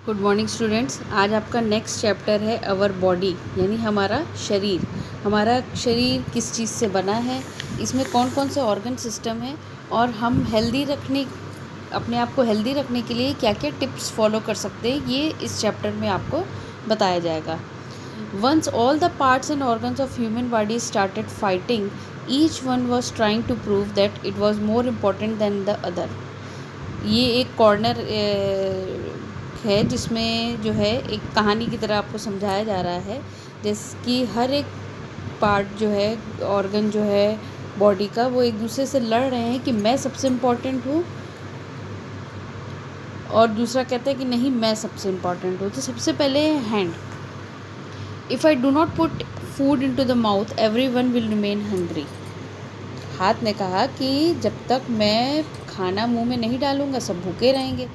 Good morning students. आज आपका next chapter है अवर बॉडी, यानी हमारा शरीर। हमारा शरीर किस चीज़ से बना है, इसमें कौन कौन से ऑर्गन सिस्टम हैं और हम अपने आप को हेल्दी रखने के लिए क्या क्या टिप्स फॉलो कर सकते हैं, ये इस चैप्टर में आपको बताया जाएगा। Once all the parts and organs of human body started fighting, each one was trying to prove that it was more important than the other. ये एक कॉर्नर है जिसमें जो है एक कहानी की तरह आपको समझाया जा रहा है, जिसकी हर एक पार्ट जो है, ऑर्गन जो है बॉडी का, वो एक दूसरे से लड़ रहे हैं कि मैं सबसे इम्पॉर्टेंट हूँ, और दूसरा कहता है कि नहीं, मैं सबसे इम्पॉर्टेंट हूँ। तो सबसे पहले hand. If I do not put food into the mouth everyone will remain hungry. हाथ ने कहा कि जब तक मैं खाना मुंह में नहीं डालूंगा सब भूखे रहेंगे।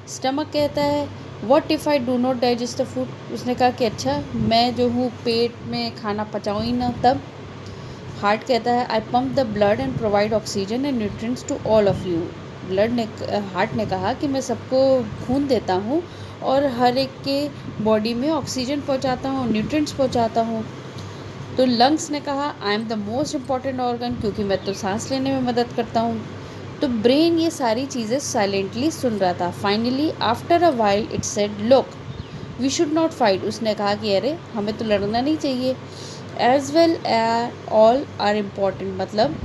स्टमक कहता है what if I do not digest the food. उसने कहा कि अच्छा, मैं जो हूँ पेट में खाना पचाऊँ ही ना तब। हार्ट कहता है I pump the blood and provide oxygen and nutrients to all of you. Heart ने कहा कि मैं सबको खून देता हूँ और हर एक के बॉडी में ऑक्सीजन पहुँचाता हूँ, न्यूट्रिएंट्स पहुँचाता हूँ। तो लंग्स ने कहा I am the most important organ, क्योंकि मैं तो सांस लेने में मदद करता हूँ। तो ब्रेन ये सारी चीज़ें साइलेंटली सुन रहा था। Finally after a while it said look we should not fight. उसने कहा कि अरे, हमें तो लड़ना नहीं चाहिए। As well all are important, मतलब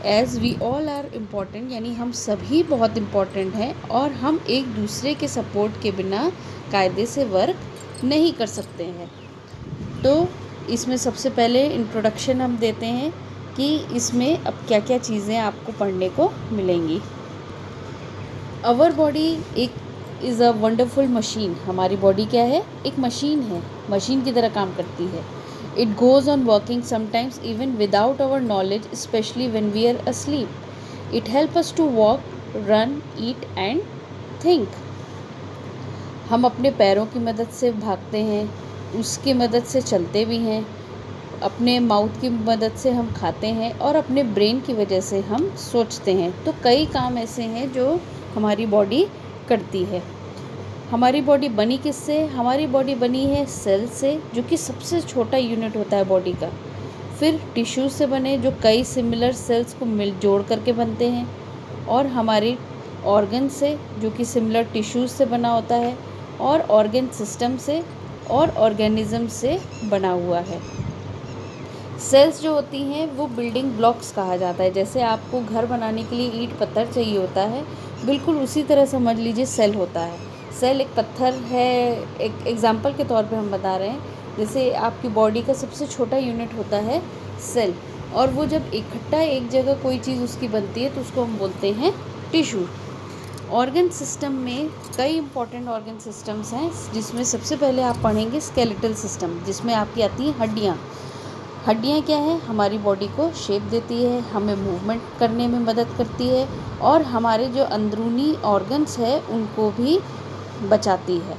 as we all are important, यानी हम सभी बहुत इम्पॉर्टेंट हैं और हम एक दूसरे के सपोर्ट के बिना कायदे से वर्क नहीं कर सकते हैं। तो इसमें सबसे पहले इंट्रोडक्शन हम देते हैं कि इसमें अब क्या क्या चीज़ें आपको पढ़ने को मिलेंगी। Our body is a wonderful machine. हमारी बॉडी क्या है? एक मशीन है, मशीन की तरह काम करती है। It goes on working sometimes even without our knowledge, specially when we are asleep. It help us to walk, run, eat and think. हम अपने पैरों की मदद से भागते हैं, उसकी मदद से चलते भी हैं, अपने माउथ की मदद से हम खाते हैं और अपने ब्रेन की वजह से हम सोचते हैं। तो कई काम ऐसे हैं जो हमारी बॉडी करती है। हमारी बॉडी बनी किससे? हमारी बॉडी बनी है सेल से, जो कि सबसे छोटा यूनिट होता है बॉडी का। फिर टिश्यूज से बने, जो कई सिमिलर सेल्स को मिल जोड़ करके बनते हैं। और हमारे ऑर्गन से, जो कि सिमिलर टिश्यूज से बना होता है। और ऑर्गन सिस्टम से और ऑर्गेनिज्म से बना हुआ है। सेल्स जो होती हैं वो बिल्डिंग ब्लॉक्स कहा जाता है। जैसे आपको घर बनाने के लिए ईंट पत्थर चाहिए होता है, बिल्कुल उसी तरह समझ लीजिए सेल होता है। सेल एक पत्थर है, एक एग्जांपल के तौर पे हम बता रहे हैं। जैसे आपकी बॉडी का सबसे छोटा यूनिट होता है सेल, और वो जब इकट्ठा एक जगह कोई चीज़ उसकी बनती है तो उसको हम बोलते हैं टिश्यू। ऑर्गन सिस्टम में कई इंपॉर्टेंट ऑर्गन सिस्टम्स हैं, जिसमें सबसे पहले आप पढ़ेंगे स्केलेटल सिस्टम, जिसमें आपकी आती हैं हड्डियाँ। हड्डियाँ क्या है? हमारी बॉडी को शेप देती है, हमें मूवमेंट करने में मदद करती है और हमारे जो अंदरूनी ऑर्गन्स है उनको भी बचाती है,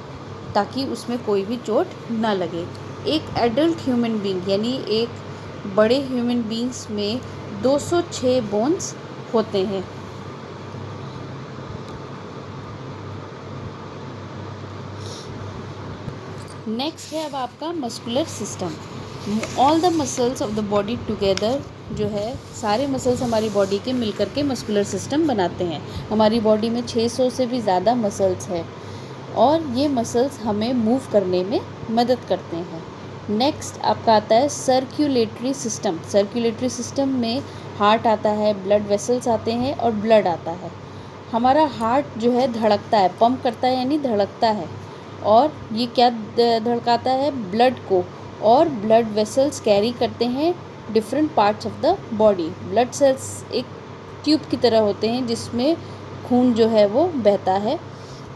ताकि उसमें कोई भी चोट ना लगे। एक एडल्ट ह्यूमन बीइंग, यानी एक बड़े ह्यूमन बीइंग्स में 206 बोन्स होते हैं। नेक्स्ट है अब आपका muscular system. All the muscles of the body together, जो है सारे मसल्स हमारी बॉडी के मिलकर के मस्कुलर सिस्टम बनाते हैं। हमारी बॉडी में 600 से भी ज़्यादा मसल्स हैं और ये मसल्स हमें मूव करने में मदद करते हैं। नेक्स्ट आपका आता है सर्कुलेटरी सिस्टम। सर्कुलेटरी सिस्टम में हार्ट आता है, ब्लड वेसल्स आते हैं और ब्लड आता है। हमारा हार्ट जो है धड़कता है, पंप करता है यानी धड़कता है, और ये क्या धड़काता है? ब्लड को। और ब्लड वेसल्स कैरी करते हैं different parts of the body. Blood cells एक ट्यूब की तरह होते हैं जिसमें खून जो है वो बहता है,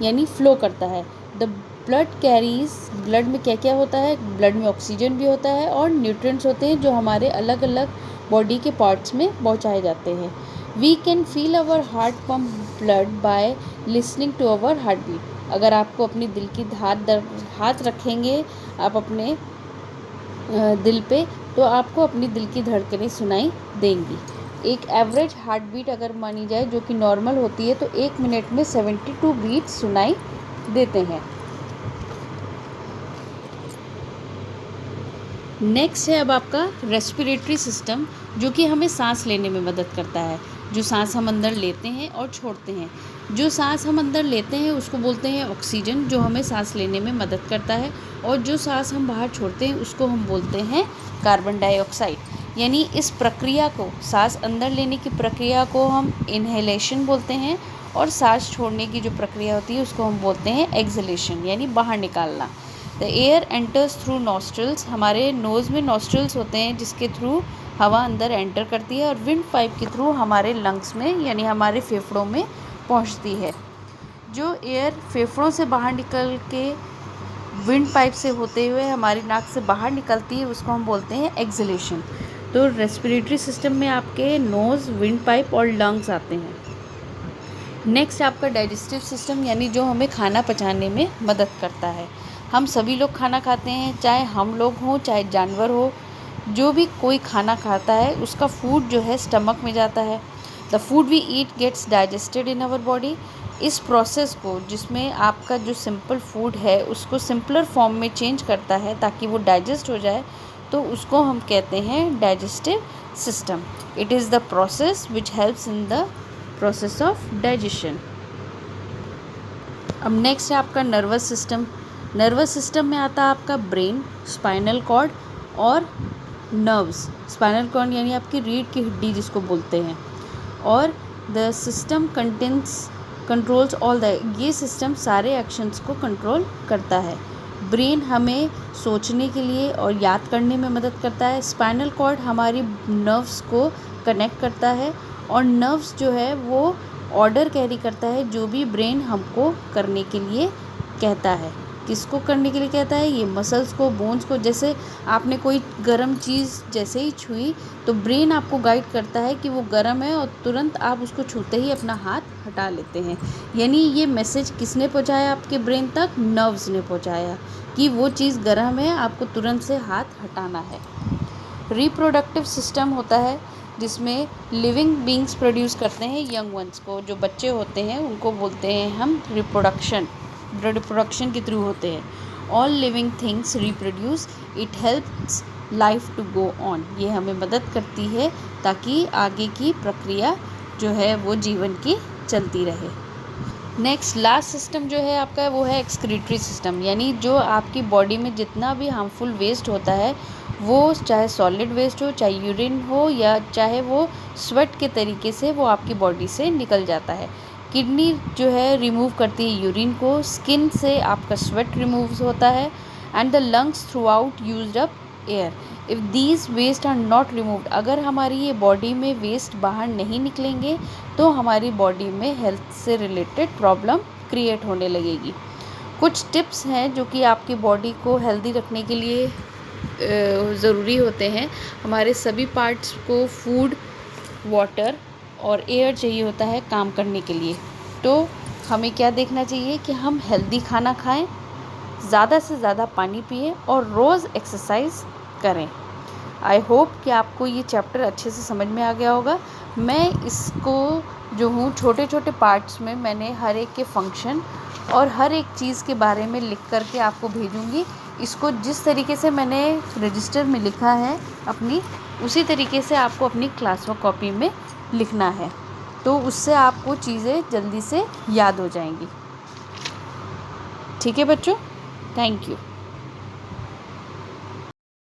यानी फ्लो करता है। द ब्लड कैरीज, ब्लड में क्या क्या होता है? ब्लड में ऑक्सीजन भी होता है और न्यूट्रिएंट्स होते हैं जो हमारे अलग अलग बॉडी के पार्ट्स में पहुंचाए जाते हैं। We can feel our heart pump blood by listening to our heart beat. अगर आपको अपनी दिल की हाथ रखेंगे आप अपने दिल पे, तो आपको अपनी दिल की धड़कनें सुनाई देंगी। एक एवरेज हार्ट बीट अगर मानी जाए, जो कि नॉर्मल होती है, तो 1 मिनट में 72 बीट सुनाई देते हैं। नेक्स्ट है अब आपका रेस्पिरेटरी सिस्टम, जो कि हमें सांस लेने में मदद करता है। जो सांस हम अंदर लेते हैं और छोड़ते हैं, जो सांस हम अंदर लेते हैं उसको बोलते हैं ऑक्सीजन, जो हमें सांस लेने में मदद करता है, और जो सांस हम बाहर छोड़ते हैं उसको हम बोलते हैं कार्बन डाइऑक्साइड। यानी इस प्रक्रिया को, सांस अंदर लेने की प्रक्रिया को हम इनहेलेशन बोलते हैं, और सांस छोड़ने की जो प्रक्रिया होती है उसको हम बोलते हैं एक्सहेलेशन, यानी बाहर निकालना। The air enters through nostrils, हमारे नोज़ में नॉस्ट्रल्स होते हैं जिसके थ्रू हवा अंदर एंटर करती है, और विंड पाइप के थ्रू हमारे लंग्स में यानी हमारे फेफड़ों में पहुंचती है। जो एयर फेफड़ों से बाहर निकल के विंड पाइप से होते हुए हमारी नाक से बाहर निकलती है उसको हम बोलते हैं एक्सहेलेशन। तो रेस्पिरेटरी सिस्टम में आपके नोज़, विंड पाइप और लंग्स आते हैं। नेक्स्ट आपका डाइजेस्टिव सिस्टम, यानी जो हमें खाना पचाने में मदद करता है। हम सभी लोग खाना खाते हैं, चाहे हम लोग हों चाहे जानवर हो, जो भी कोई खाना खाता है उसका फूड जो है स्टमक में जाता है। The food we eat gets digested in our body. इस प्रोसेस को, जिसमें आपका जो सिंपल फूड है उसको सिंपलर फॉर्म में चेंज करता है ताकि वो डाइजेस्ट हो जाए, तो उसको हम कहते हैं digestive system. It is the process which helps in the process of digestion. अब नेक्स्ट है आपका नर्वस सिस्टम। नर्वस सिस्टम में आता है आपका ब्रेन, स्पाइनल कॉर्ड और नर्व्स। स्पाइनल कॉर्ड यानी आपकी रीढ़ की हड्डी जिसको बोलते हैं, और the system controls all the, ये सिस्टम सारे एक्शंस को कंट्रोल करता है। ब्रेन हमें सोचने के लिए और याद करने में मदद करता है। स्पाइनल कॉर्ड हमारी नर्व्स को कनेक्ट करता है, और नर्व्स जो है वो ऑर्डर कैरी करता है जो भी ब्रेन हमको करने के लिए कहता है। किसको करने के लिए कहता है? ये मसल्स को, बोन्स को। जैसे आपने कोई गर्म चीज़ जैसे ही छुई तो ब्रेन आपको गाइड करता है कि वो गर्म है, और तुरंत आप उसको छूते ही अपना हाथ हटा लेते हैं। यानी ये मैसेज किसने पहुंचाया आपके ब्रेन तक? नर्व्स ने पहुंचाया कि वो चीज़ गर्म है, आपको तुरंत से हाथ हटाना है। रिप्रोडक्टिव सिस्टम होता है जिसमें लिविंग बींग्स प्रोड्यूस करते हैं यंग वंस को। जो बच्चे होते हैं उनको बोलते हैं हम रिप्रोडक्शन के थ्रू होते हैं। All living things reproduce, it helps life to go on. ये हमें मदद करती है ताकि आगे की प्रक्रिया जो है वो जीवन की चलती रहे। नेक्स्ट लास्ट सिस्टम जो है आपका वो है एक्सक्रीटरी सिस्टम, यानी जो आपकी बॉडी में जितना भी हार्मफुल वेस्ट होता है, वो चाहे सॉलिड वेस्ट हो, चाहे यूरिन हो, या चाहे वो स्वेट के तरीके से वो आपकी बॉडी से निकल जाता है। किडनी जो है रिमूव करती है यूरिन को, स्किन से आपका स्वेट रिमूव होता है, and the lungs through out used up air. If these waste are not removed, अगर हमारी ये बॉडी में वेस्ट बाहर नहीं निकलेंगे तो हमारी बॉडी में हेल्थ से रिलेटेड प्रॉब्लम क्रिएट होने लगेगी। कुछ टिप्स हैं जो कि आपकी बॉडी को हेल्दी रखने के लिए ज़रूरी होते हैं। हमारे सभी पार्ट्स को फूड, वाटर और एयर चाहिए होता है काम करने के लिए। तो हमें क्या देखना चाहिए कि हम हेल्दी खाना खाएं, ज़्यादा से ज़्यादा पानी पिएं और रोज़ एक्सरसाइज करें। आई होप कि आपको ये चैप्टर अच्छे से समझ में आ गया होगा। मैं इसको जो हूँ छोटे छोटे पार्ट्स में मैंने हर एक के फंक्शन और हर एक चीज़ के बारे में लिख करके आपको भेजूँगी। इसको जिस तरीके से मैंने रजिस्टर में लिखा है अपनी, उसी तरीके से आपको अपनी क्लास वर्क कॉपी में लिखना है, तो उससे आपको चीज़ें जल्दी से याद हो जाएंगी। ठीक है बच्चों, थैंक यू।